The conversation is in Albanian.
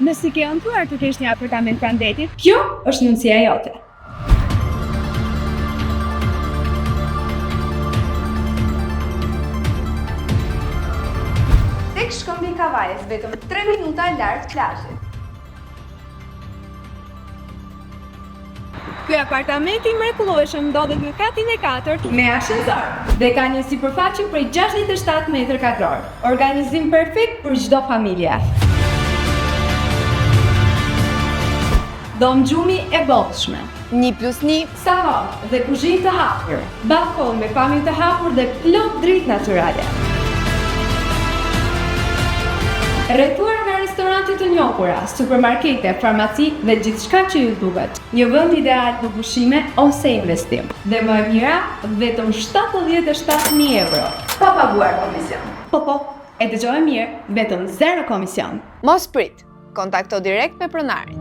Nëse ke ëndruar të kesh një apartament pranë detit, kjo është mundësia jote. Tek Shkëmbij Kavajës, vetëm 3 minuta larg plazhit. Ky apartament i mrekullueshëm ndodhet në katin e 4 me ashenzor dhe ka një sipërfaqe prej 67 metër katror. Organizim perfekt për çdo familje. Dhomë gjumi e bollshme. 1+1 Salon dhe kuzhinë të hapur. Balkon me pamje të hapur dhe plot dritë natyrale. Rrethuar nga restorante të njohura, supermarkete, farmaci dhe gjithçka që ju duket. Një vend ideal për pushime ose investim. Dhe më e mira, vetëm 77.000 euro. Pa paguar komision. Po, e dëgjoj mirë, vetëm 0 komision. Mos prit, kontakto direkt me pronarin.